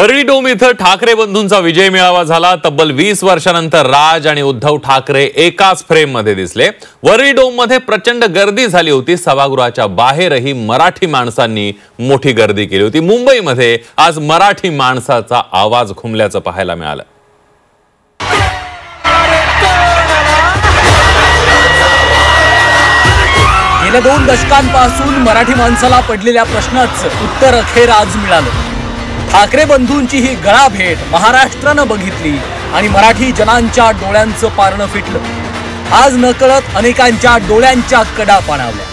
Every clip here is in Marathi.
परळी डोम इथं ठाकरे बंधूंचा विजय मेळावा झाला। तब्बल 20 वर्षांनंतर राज आणि उद्धव ठाकरे एकाच फ्रेम मध्ये दिसले। परळी डोम मध्ये प्रचंड गर्दी झाली होती। सभागृहाच्या बाहेरही मराठी माणसांनी मोठी गर्दी केली होती। मुंबईमध्ये आज मराठी माणसाचा आवाज घुमल्याचं पाहायला मिळालं। गेल्या 2 दशकांपासून मराठी माणसाला पडलेल्या प्रश्नाचं उत्तर अखेर आज मिळालं। ठाकरे बंधूंची ही गळा भेट महाराष्ट्रानं बघितली आणि मराठी जनांच्या डोळ्यांचं पारणं फिटलं। आज नकळत अनेकांच्या डोळ्यांच्या कडा पाणावल्या।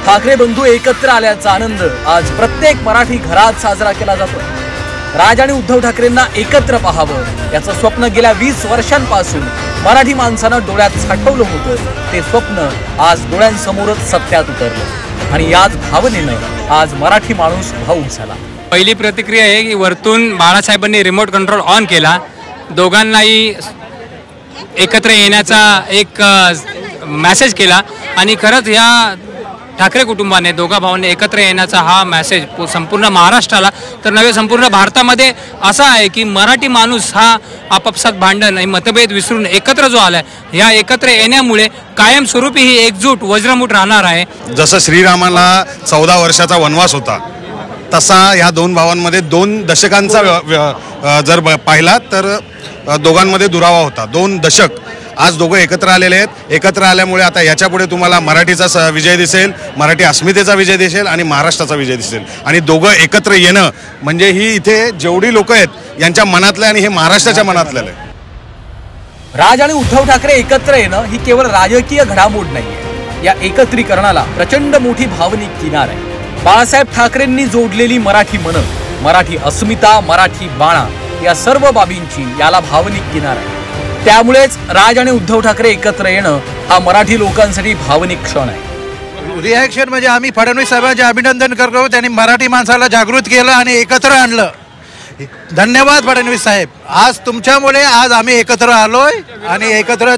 ठाकरे बंधू एकत्र आल्याचा आनंद आज प्रत्येक मराठी घरात साजरा केला जातोय। राज आणि उद्धव ठाकरेंना एकत्र पाहावं याचं स्वप्न गेल्या 20 वर्षांपासून मराठी माणसानं डोळ्यात साठवलं होतं। ते स्वप्न आज डोळ्यांसमोरच सत्यात उतरलं आणि याच भावनेनं आज मराठी माणूस भावूक झाला। पहिली प्रतिक्रिया आहे की वरतून बाळासाहेबांनी रिमोट कंट्रोल ऑन केला, दोघांनाही एकत्र येण्याचा एक मेसेज केला आणि खरंच या ठाकरे कुटुंबाने दोघा भावांनी एकत्र येण्याचा हा मेसेज संपूर्ण महाराष्ट्राला तर नव्हे संपूर्ण भारतामध्ये असा आहे की मराठी माणूस हा आपापसात भांडण आणि मतभेद विसरून एकत्र जो आलाय, या एकत्र येण्यामुळे कायमस्वरूपी ही एकजूट वज्रमूठ राहणार आहे। जसं श्रीरामाला 14 वर्षाचा वनवास होता तसा या दोन भावांमध्ये 2 दशकांचा जर पाहिला तर दोघांमध्ये दुरावा होता। 2 दशक आज दोघं एकत्र आलेले आहेत। एकत्र आल्यामुळे आता याच्यापुढे तुम्हाला मराठीचा विजय दिसेल, मराठी अस्मितेचा विजय दिसेल आणि महाराष्ट्राचा विजय दिसेल। आणि दोघं एकत्र येणं म्हणजे ही इथे जेवढी लोक आहेत यांच्या मनातलं आणि हे महाराष्ट्राच्या मनातलं आहे। राज आणि उद्धव ठाकरे एकत्र येणं ही केवळ राजकीय घडामोड नाहीये, या एकत्रीकरणाला प्रचंड मोठी भावनिक किनार आहे। बाळासाहेब ठाकरेंनी जोडलेली मराठी मन, मराठी अस्मिता, मराठी बाणा या सर्व बाबींची याला भावनिक किनार आहे। त्यामुळेच राज आणि उद्धव ठाकरे एकत्र येणं हा मराठी लोकांसाठी भावनिक क्षण आहे। रिॲक्शन म्हणजे आम्ही फडणवीस साहेबांचे अभिनंदन करतो, त्यांनी मराठी माणसाला जागृत केलं आणि एकत्र आणलं। धन्यवाद फडणवीस साहेब, आज तुमच्यामुळे आज आम्ही एकत्र आलोय आणि एकत्र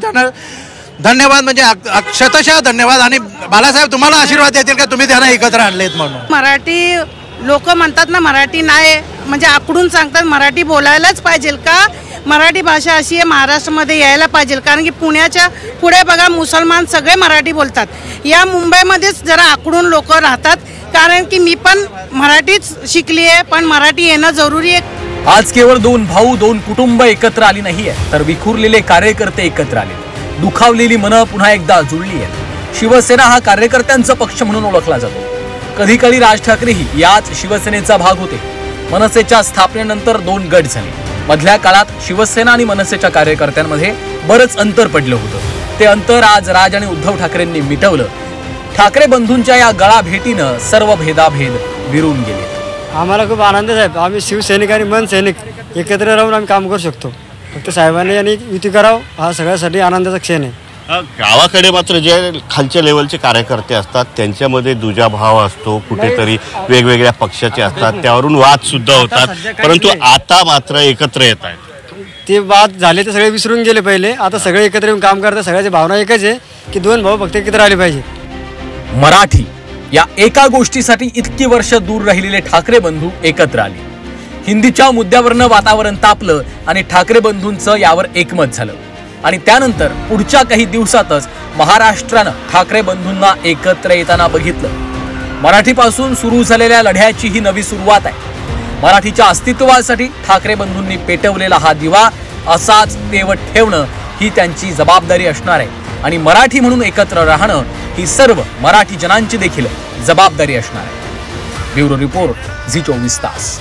धन्यवाद म्हणजे अक्षरशः धन्यवाद। आणि बाळासाहेब तुम्हाला आशीर्वाद देतील का तुम्ही त्यांना एकत्र आणलेत म्हणून। मराठी लोक म्हणतात ना मराठी नाही म्हणजे आकडून सांगतात मराठी बोलायलाच पाहिजे का, मराठी भाषा अशी आहे महाराष्ट्रामध्ये यायला पाहिजे। कारण की पुण्याच्या पुढे बघा मुसलमान सगळे मराठी बोलतात, या मुंबईमध्येच जरा आकडून लोक राहतात। कारण की मी पण मराठीच शिकली आहे, पण मराठी येणं जरुरी आहे। आज केवळ 2 भाऊ 2 कुटुंब एकत्र आली नाहीये, तर विखुरलेले कार्यकर्ते एकत्र आले, दुखावलेली मनं पुन्हा एकदा जुळली आहेत। शिवसेना हा कार्यकर्त्यांचा पक्ष म्हणून ओळखला जातो। कधी काळी राज ठाकरेही याच शिवसेनेचा भाग होते। मनसेच्या स्थापनेनंतर 2 गट झाले। मधल्या काळात शिवसेना आणि मनसेच्या कार्यकर्त्यांमध्ये बरंच अंतर पडलं होतं। ते अंतर आज राज आणि उद्धव ठाकरेंनी मिटवलं। ठाकरे बंधूंच्या या गळा भेटीनं सर्व भेदाभेद विरून गेले। आम्हाला खूप आनंद आहे साहेब, आम्ही शिवसैनिक आणि मनसैनिक एकत्र राहून आम्ही काम करू शकतो। फक्त साहेबांनी आणि युती करावं हा सगळ्यासाठी आनंदाचा क्षण आहे। गावाकडे मात्र जे खालच्या लेवलचे कार्यकर्ते असतात त्यांच्यामध्ये दुजाभाव असतो, कुठेतरी वेगवेगळ्या पक्षाचे असतात, त्यावरून वाद सुद्धा होतात, परंतु आता मात्र एकत्र येत आहेत। ते वाद झाले ते सगळे विसरून गेले पहिले, आता सगळे एकत्र येऊन काम करतात। सगळ्याची भावना एकच आहे की 2 भाऊ फक्त एकत्र आले पाहिजे। मराठी या एका गोष्टीसाठी इतकी वर्ष दूर राहिलेले ठाकरे बंधू एकत्र आले। हिंदीच्या मुद्द्यावरनं वातावरण तापलं आणि ठाकरे बंधूंचं यावर एकमत झालं आणि त्यानंतर पुढच्या काही दिवसातच महाराष्ट्रानं ठाकरे बंधूंना एकत्र येताना बघितलं। मराठीपासून सुरू झालेल्या लढ्याची ही नवी सुरुवात आहे। मराठीच्या अस्तित्वासाठी ठाकरे बंधूंनी पेटवलेला हा दिवा असाच तेवत ठेवणं ही त्यांची जबाबदारी असणार आहे आणि मराठी म्हणून एकत्र राहणं ही सर्व मराठी जनांची देखील जबाबदारी असणार आहे। ब्युरो रिपोर्ट, झी 24 तास।